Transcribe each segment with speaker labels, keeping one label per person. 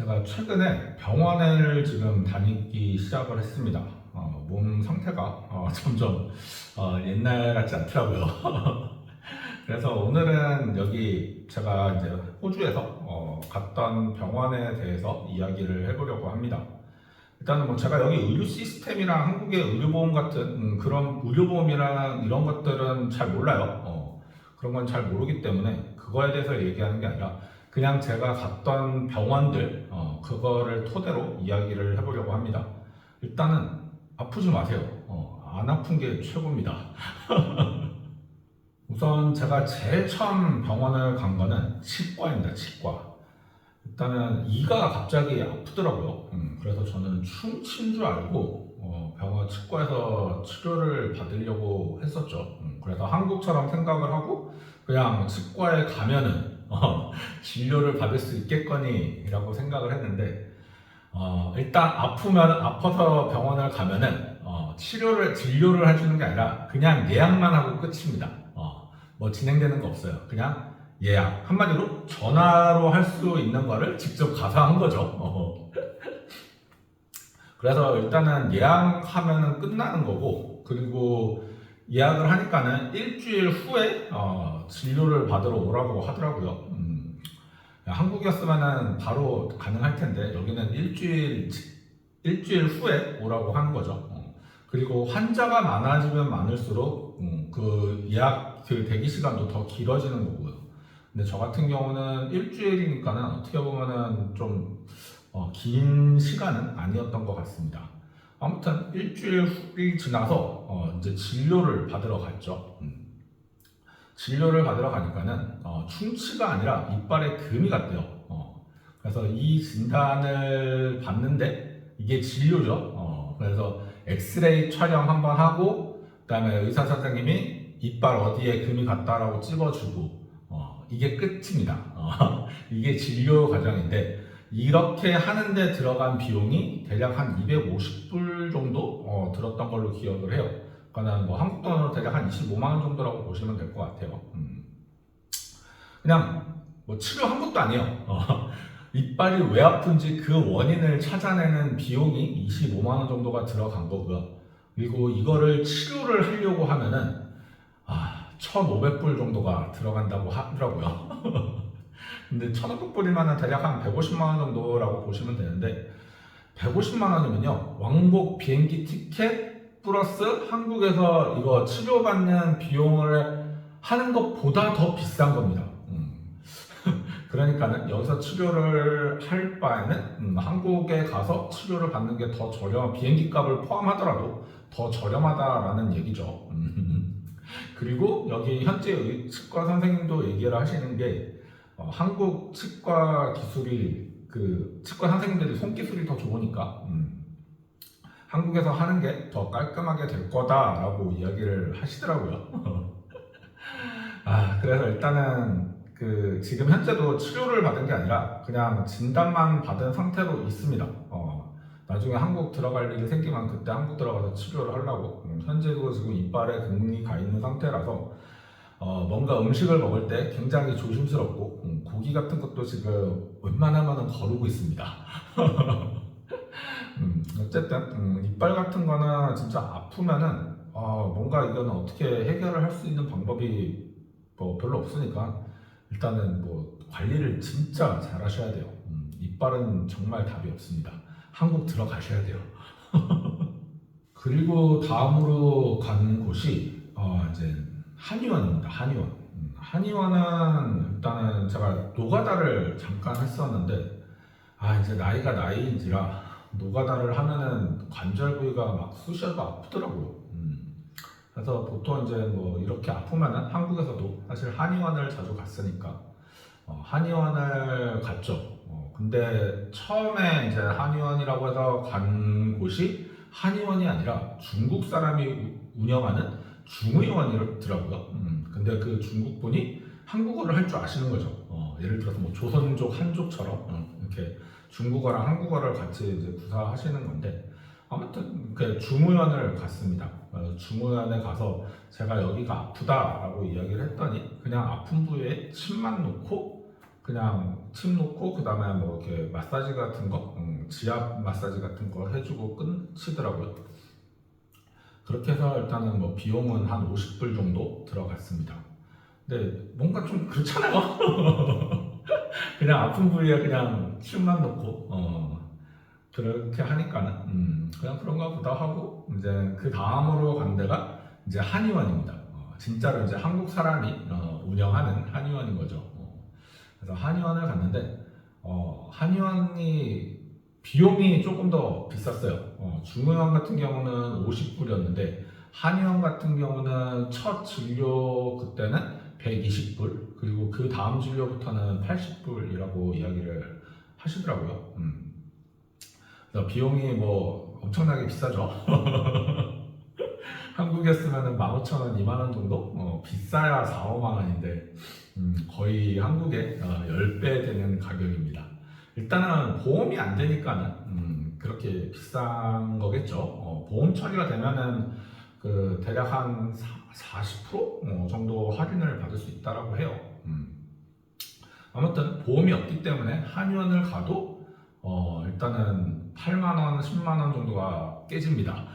Speaker 1: 제가 최근에 병원을 지금 다니기 시작을 했습니다. 몸 상태가 점점 옛날 같지 않더라고요. 그래서 오늘은 여기 제가 이제 호주에서 갔던 병원에 대해서 이야기를 해보려고 합니다. 일단은 뭐 제가 여기 의료 시스템이랑 한국의 의료보험 같은 그런 의료보험이랑 이런 것들은 잘 몰라요. 그런 건 잘 모르기 때문에 그거에 대해서 얘기하는 게 아니라 그냥 제가 갔던 병원들 그거를 토대로 이야기를 해보려고 합니다. 일단은 아프지 마세요. 안 아픈 게 최고입니다. 우선 제가 제일 처음 병원을 간 거는 치과입니다. 치과. 일단은 이가 갑자기 아프더라고요. 그래서 저는 충치인 줄 알고 병원 치과에서 치료를 받으려고 했었죠. 그래서 한국처럼 생각을 하고 그냥 치과에 가면은 진료를 받을 수 있겠거니라고 생각을 했는데 일단 아파서 병원을 가면은 진료를 해주는 게 아니라 그냥 예약만 하고 끝입니다. 뭐 진행되는 거 없어요. 그냥 예약. 한마디로 전화로 할 수 있는 거를 직접 가서 한 거죠. 그래서 일단은 예약하면은 끝나는 거고, 그리고 예약을 하니까는 일주일 후에 진료를 받으러 오라고 하더라고요. 한국이었으면은 바로 가능할 텐데 여기는 일주일 후에 오라고 하는 거죠. 그리고 환자가 많아지면 많을수록 그 예약 그 대기 시간도 더 길어지는 거고요. 근데 저 같은 경우는 일주일이니까는 어떻게 보면은 좀 긴 시간은 아니었던 것 같습니다. 아무튼 일주일이 지나서 이제 진료를 받으러 갔죠. 진료를 받으러 가니까는 충치가 아니라 이빨에 금이 갔대요. 그래서 이 진단을 받는데 이게 진료죠. 그래서 엑스레이 촬영 한번 하고 그다음에 의사 선생님이 이빨 어디에 금이 갔다라고 찍어주고 이게 끝입니다. 이게 진료 과정인데 이렇게 하는데 들어간 비용이 대략 한 250불 정도 들었던 걸로 기억을 해요. 그러니까 뭐 한국 돈으로 대략 한 25만 원 정도라고 보시면 될 것 같아요. 그냥 뭐 치료 한 것도 아니에요. 이빨이 왜 아픈지 그 원인을 찾아내는 비용이 25만 원 정도가 들어간 거고요. 그리고 이거를 치료를 하려고 하면은 1,500불 정도가 들어간다고 하더라고요. 근데 1,500불이면 대략 한 150만 원 정도라고 보시면 되는데 150만 원이면요 왕복 비행기 티켓 플러스 한국에서 이거 치료받는 비용을 하는 것보다 더 비싼 겁니다. 그러니까는 여기서 치료를 할 바에는 한국에 가서 치료를 받는 게 더 비행기 값을 포함하더라도 더 저렴하다라는 얘기죠. 그리고 여기 현재 치과 선생님도 얘기를 하시는 게 한국 치과 기술이 그 치과 선생님들이 손기술이 더 좋으니까 한국에서 하는 게 더 깔끔하게 될 거다라고 이야기를 하시더라고요. 그래서 일단은 그 지금 현재도 치료를 받은 게 아니라 그냥 진단만 받은 상태로 있습니다. 나중에 한국 들어갈 일이 생기면 그때 한국 들어가서 치료를 하려고 현재도 지금 이빨에 금이 가 있는 상태라서 뭔가 음식을 먹을 때 굉장히 조심스럽고 고기 같은 것도 지금 웬만하면 거르고 있습니다. 어쨌든 이빨 같은 거는 진짜 아프면은 뭔가 이거는 어떻게 해결을 할 수 있는 방법이 뭐 별로 없으니까 일단은 뭐 관리를 진짜 잘 하셔야 돼요. 이빨은 정말 답이 없습니다. 한국 들어가셔야 돼요. 그리고 다음으로 간 곳이 이제 한의원입니다. 한의원. 한의원은 일단은 제가 노가다를 잠깐 했었는데 이제 나이가 나이인지라 노가다를 하면은 관절 부위가 막 쑤셔서 아프더라고요. 그래서 보통 이제 뭐 이렇게 아프면은 한국에서도 사실 한의원을 자주 갔으니까 한의원을 갔죠. 근데 처음에 이제 한의원이라고 해서 간 곳이 한의원이 아니라 중국 사람이 운영하는 중의원이더라고요. 근데 그 중국 분이 한국어를 할 줄 아시는 거죠. 예를 들어서 뭐 조선족, 한족처럼 이렇게 중국어랑 한국어를 같이 이제 구사하시는 건데 아무튼 그 중의원을 갔습니다. 중의원에 가서 제가 여기가 아프다라고 이야기를 했더니 그냥 아픈 부위에 침만 놓고 그냥 침 놓고 그 다음에 뭐 이렇게 마사지 같은 거, 지압 마사지 같은 거 해주고 끝이더라고요. 그렇게 해서 일단은 뭐 비용은 한 50불 정도 들어갔습니다. 근데 뭔가 좀 그렇잖아요. 그냥 아픈 부위에 그냥 침만 놓고 그렇게 하니까는 그냥 그런가 보다 하고 이제 그 다음으로 간 데가 이제 한의원입니다. 진짜로 이제 한국 사람이 운영하는 한의원인 거죠. 그래서 한의원을 갔는데 한의원이 비용이 조금 더 비쌌어요. 중의원 같은 경우는 50불이었는데 한의원 같은 경우는 첫 진료 그때는 120불 그리고 그 다음 진료부터는 80불이라고 이야기를 하시더라고요. 그래서 비용이 뭐 엄청나게 비싸죠. 한국이었으면 15,000원, 2만원 정도? 비싸야 4, 5만원인데 거의 한국의 10배 되는 가격입니다. 일단은 보험이 안 되니까는 그렇게 비싼 거겠죠. 보험 처리가 되면은 그 대략 한 40% 정도 할인을 받을 수 있다라고 해요. 아무튼 보험이 없기 때문에 한의원을 가도 일단은 8만원, 10만원 정도가 깨집니다.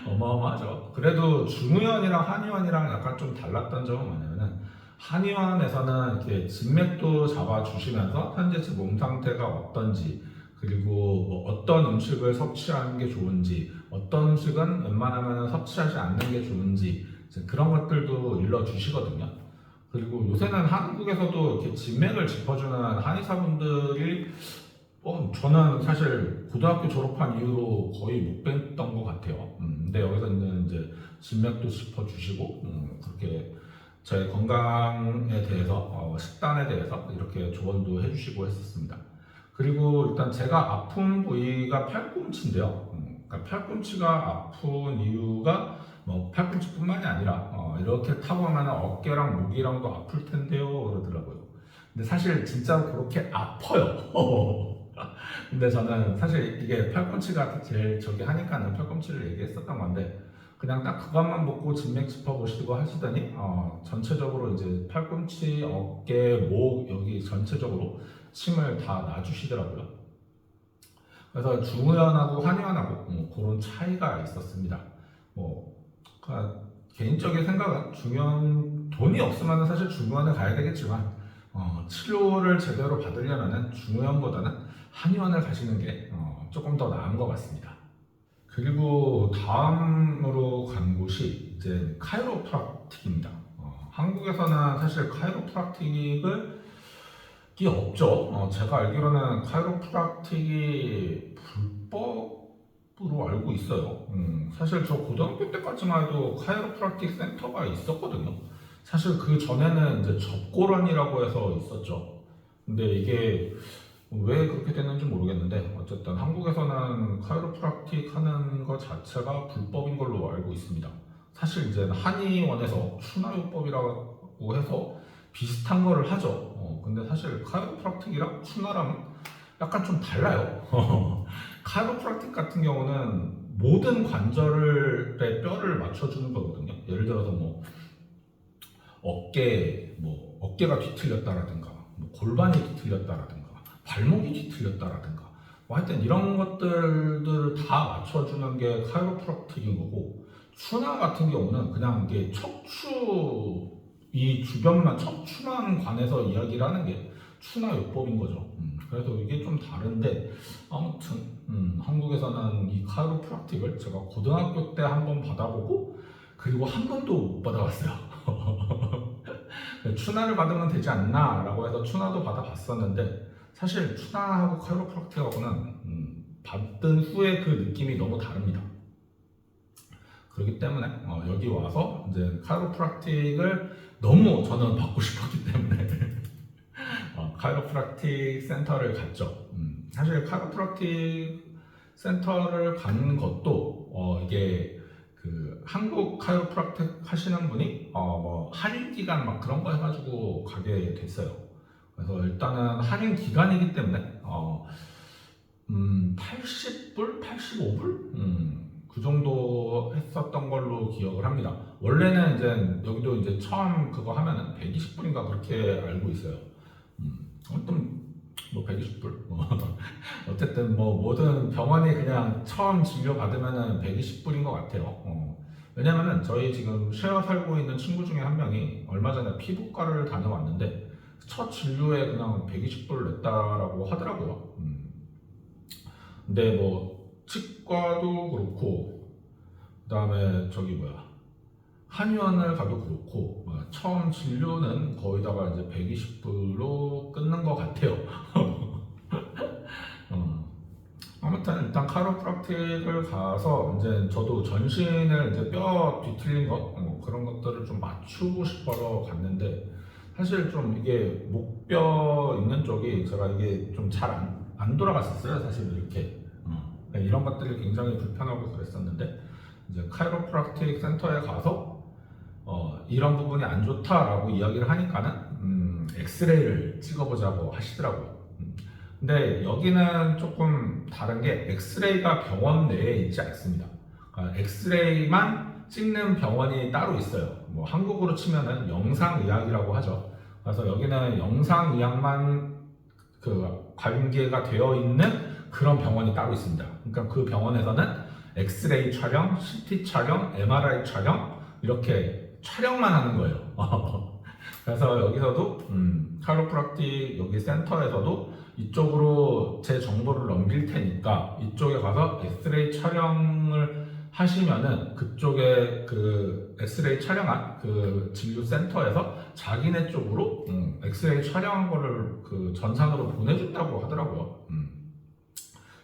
Speaker 1: 어마어마하죠. 그래도 중의원이랑 한의원이랑 약간 좀 달랐던 점은 뭐냐면은 한의원에서는 이렇게 진맥도 잡아주시면서 현재 제 몸 상태가 어떤지 그리고 뭐 어떤 음식을 섭취하는 게 좋은지 어떤 음식은 웬만하면 섭취하지 않는 게 좋은지 그런 것들도 일러주시거든요. 그리고 요새는 한국에서도 이렇게 진맥을 짚어주는 한의사분들이 저는 사실 고등학교 졸업한 이후로 거의 못 뵀던 것 같아요. 근데 여기서는 이제 진맥도 짚어주시고 그렇게 제 건강에 대해서 식단에 대해서 이렇게 조언도 해주시고 했었습니다. 그리고 일단 제가 아픈 부위가 팔꿈치인데요. 그러니까 팔꿈치가 아픈 이유가 뭐 팔꿈치뿐만이 아니라 이렇게 타고 하면 어깨랑 목이랑도 아플 텐데요 그러더라고요. 근데 사실 진짜로 그렇게 아파요. 근데 저는 사실 이게 팔꿈치가 제일 저기 하니까는 팔꿈치를 얘기했었던 건데 그냥 딱 그것만 보고 진맥 짚어보시고 하시더니 전체적으로 이제 팔꿈치, 어깨, 목 여기 전체적으로 침을 다 놔주시더라고요. 그래서 중의원하고 한의원하고 그런 차이가 있었습니다. 뭐 그러니까 개인적인 생각은 중의원 돈이 없으면 사실 중의원에 가야 되겠지만 치료를 제대로 받으려면 중의원보다는 한의원을 가시는 게 조금 더 나은 것 같습니다. 그리고 다음으로 간 곳이 이제 카이로프락틱입니다. 한국에서는 사실 카이로프락틱을 이 없죠. 제가 알기로는 카이로프락틱이 불법으로 알고 있어요. 사실 저 고등학교 때까지만 해도 카이로프락틱 센터가 있었거든요. 사실 그 전에는 이제 접고런이라고 해서 있었죠. 근데 이게 왜 그렇게 됐는지 모르겠는데 어쨌든 한국에서는 카이로프락틱 하는 것 자체가 불법인 걸로 알고 있습니다. 사실 이제 한의원에서 추나요법이라고 해서 비슷한 거를 하죠. 근데 사실 카이로프락틱이랑 추나랑은 약간 좀 달라요. 카이로프락틱 같은 경우는 모든 관절의 뼈를 맞춰주는 거거든요. 예를 들어서 뭐 어깨가 뒤틀렸다라든가 뭐 골반이 뒤틀렸다라든가 발목이 뒤틀렸다라든가 뭐 하여튼 이런 것들을 다 맞춰주는 게 카이로프락틱인 거고 추나 같은 경우는 그냥 이게 척추 이 주변만 척추만 관해서 이야기를 하는 게 추나요법인 거죠. 그래서 이게 좀 다른데 아무튼 한국에서는 이 카이로프락틱을 제가 고등학교 때 한 번 받아보고 그리고 한 번도 못 받아봤어요. 추나를 받으면 되지 않나 라고 해서 추나도 받아봤었는데 사실 추나하고 카이로프락틱하고는 받은 후에 그 느낌이 너무 다릅니다. 그렇기 때문에 여기 와서 이제 카이로프락틱을 너무 저는 받고 싶었기 때문에 카이로프락틱 센터를 갔죠. 사실 카이로프락틱 센터를 간 것도 이게 그 한국 카이로프락틱 하시는 분이 뭐 할인 기간 막 그런 거 해가지고 가게 됐어요. 그래서 일단은 할인 기간이기 때문에 80불, 85불 그 정도 했었던 걸로 기억을 합니다. 원래는 이제 여기도 이제 처음 그거 하면은 120불인가 그렇게 알고 있어요. 어떤 뭐 120불 어쨌든 뭐 모든 병원이 그냥 처음 진료 받으면은 120불인 것 같아요. 왜냐면은 저희 지금 쉐어 살고 있는 친구 중에 한 명이 얼마 전에 피부과를 다녀왔는데 첫 진료에 그냥 120불 냈다라고 하더라고요. 근데 뭐 치과도 그렇고 그다음에 저기 뭐야 한의원을 가도 그렇고 처음 진료는 거의다가 이제 120불로 끊는 것 같아요. 어, 아무튼 일단 카이로프락틱을 가서 이제 저도 전신을 이제 뼈 뒤틀린 것 그런 것들을 좀 맞추고 싶어서 갔는데 사실 좀 이게 목뼈 있는 쪽이 제가 이게 좀 잘 안 돌아갔었어요. 사실 이렇게 이런 것들이 굉장히 불편하고 그랬었는데 이제 카이로프락틱 센터에 가서 이런 부분이 안 좋다라고 이야기를 하니까는 엑스레이를 찍어보자고 하시더라고요. 근데 여기는 조금 다른 게 엑스레이가 병원 내에 있지 않습니다. 그러니까 엑스레이만 찍는 병원이 따로 있어요. 뭐 한국으로 치면은 영상의학이라고 하죠. 그래서 여기는 영상의학만 그 관계가 되어 있는 그런 병원이 따로 있습니다. 그러니까 그 병원에서는 엑스레이 촬영, CT 촬영, MRI 촬영 이렇게 촬영만 하는 거예요. 그래서 여기서도 카이로프락틱 여기 센터에서도 이쪽으로 제 정보를 넘길 테니까 이쪽에 가서 엑스레이 촬영을 하시면은 그쪽에 그 엑스레이 촬영한 그 진료센터에서 자기네 쪽으로 엑스레이 촬영한 거를 그 전산으로 보내준다고 하더라고요.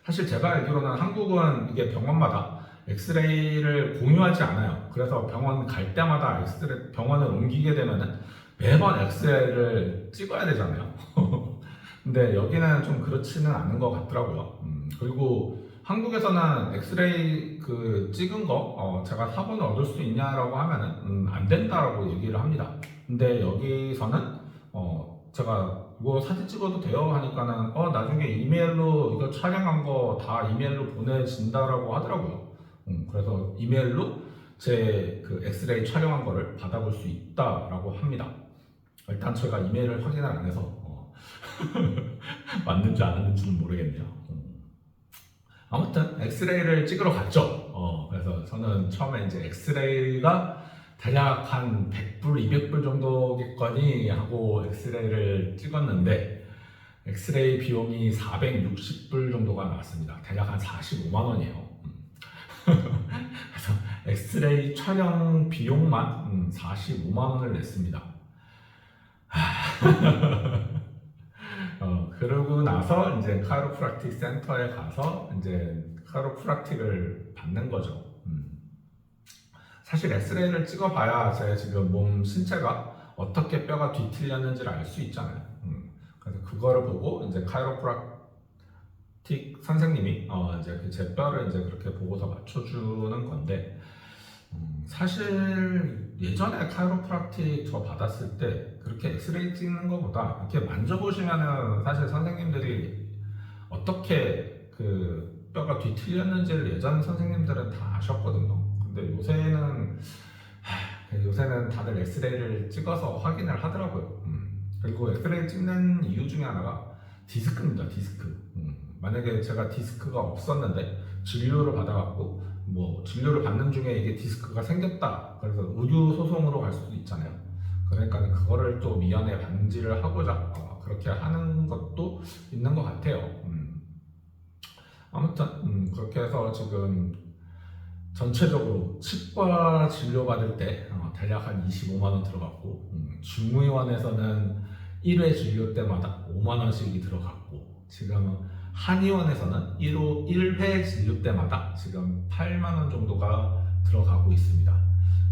Speaker 1: 사실 제가 알기로는 한국은 이게 병원마다 엑스레이를 공유하지 않아요. 그래서 병원 갈 때마다 병원을 옮기게 되면은 매번 엑스레이를 찍어야 되잖아요. 근데 여기는 좀 그렇지는 않은 것 같더라고요. 그리고 한국에서는 엑스레이 그 찍은 거 제가 사본을 얻을 수 있냐라고 하면은 안 된다라고 얘기를 합니다. 근데 여기서는 제가 이거 사진 찍어도 돼요 하니까는 나중에 이메일로 이거 촬영한 거 다 이메일로 보내진다라고 하더라고요. 그래서 이메일로 제 그 엑스레이 촬영한 거를 받아볼 수 있다라고 합니다. 일단 제가 이메일을 확인을 안 해서 맞는지 안 맞는지는 모르겠네요. 아무튼 엑스레이를 찍으러 갔죠. 그래서 저는 처음에 이제 엑스레이가 대략 한 100불, 200불 정도겠거니 하고 엑스레이를 찍었는데 엑스레이 비용이 460불 정도가 나왔습니다. 대략 한 45만 원이에요. 그래서 엑스레이 촬영 비용만 45만 원을 냈습니다. 그러고 나서 이제 카이로프락틱 센터에 가서 이제 카이로프락틱을 받는 거죠. 사실 엑스레이를 찍어봐야 제 지금 몸 신체가 어떻게 뼈가 뒤틀렸는지를 알 수 있잖아요. 그래서 그거를 보고 이제 카이로프락틱 선생님이 이제 제 뼈를 이제 그렇게 보고서 맞춰주는 건데 사실 예전에 카이로프락틱 저 받았을 때 그렇게 엑스레이 찍는 것보다 이렇게 만져보시면은 사실 선생님들이 어떻게 그 뼈가 뒤틀렸는지를 예전 선생님들은 다 아셨거든요. 근데 요새는 다들 엑스레이를 찍어서 확인을 하더라고요. 그리고 엑스레이 찍는 이유 중에 하나가 디스크입니다. 디스크. 만약에 제가 디스크가 없었는데 진료를 받아갖고 뭐 진료를 받는 중에 이게 디스크가 생겼다. 그래서 의료 소송으로 갈 수도 있잖아요. 그러니까 그거를 또 미연에 방지를 하고자 그렇게 하는 것도 있는 것 같아요. 아무튼 그렇게 해서 지금 전체적으로 치과 진료 받을 때 대략 한 25만 원 들어갔고 중의원에서는 1회 진료 때마다 5만 원씩이 들어갔고 지금 한의원에서는 1회 진료 때마다 지금 8만 원 정도가 들어가고 있습니다.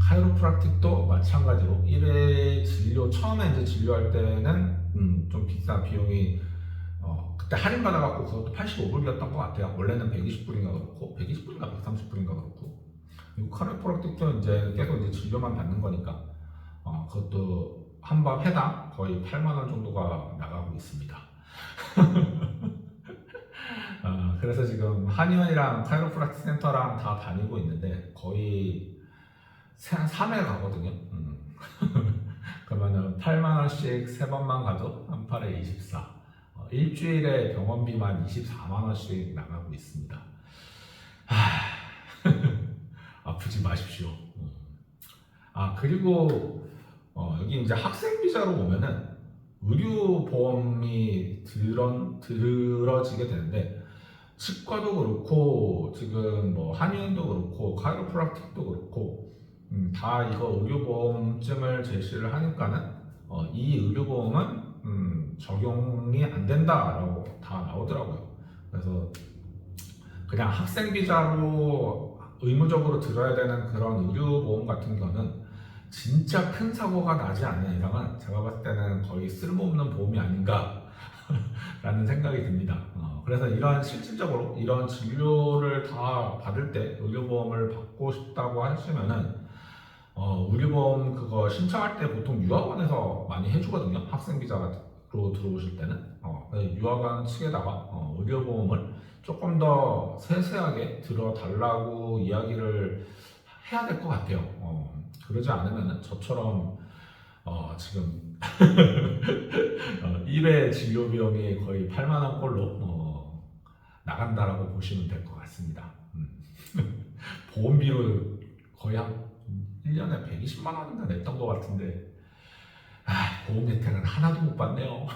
Speaker 1: 카이로프락틱도 마찬가지로 1회 진료 처음에 이제 진료할 때는 좀 비싼 비용이 그때 할인 받아갖고 그것도 85불이었던 것 같아요. 원래는 120불인가 그렇고 120불인가 130불인가 그렇고 그리고 카이로프락틱도 이제 계속 이제 진료만 받는 거니까 그것도 한 번 회당 거의 8만 원 정도가 나가고 있습니다. 그래서 지금 한의원이랑 카이로프락틱 센터랑 다 다니고 있는데 거의 3회 가거든요. 그러면은 8만 원씩 3번만 가도 한 8에 24. 일주일에 병원비만 24만 원씩 나가고 있습니다. 아프지 마십시오. 그리고 여기 이제 학생 비자로 오면은 의료보험이 들어지게 되는데, 치과도 그렇고 지금 뭐 한의원도 그렇고 카이로프락틱도 그렇고 다 이거 의료보험증을 제시를 하니까는 이 의료보험은 적용이 안 된다라고 다 나오더라고요. 그래서 그냥 학생 비자로 의무적으로 들어야 되는 그런 의료보험 같은 경우는 진짜 큰 사고가 나지 않는 이상은 제가 봤을 때는 거의 쓸모없는 보험이 아닌가 라는 생각이 듭니다. 그래서 이런 실질적으로 이런 진료를 다 받을 때 의료보험을 받고 싶다고 하시면은 의료보험 그거 신청할 때 보통 유학원에서 많이 해주거든요. 학생 비자로 들어오실 때는 유학원 측에다가 의료보험을 조금 더 세세하게 들어달라고 이야기를 해야 될 것 같아요. 그러지 않으면 저처럼 지금 1회 진료 비용이 거의 8만 원꼴로 나간다라고 보시면 될 것 같습니다. 보험비로 거의 한 1년에 120만 원인가 냈던 것 같은데 보험 혜택은 하나도 못 받네요.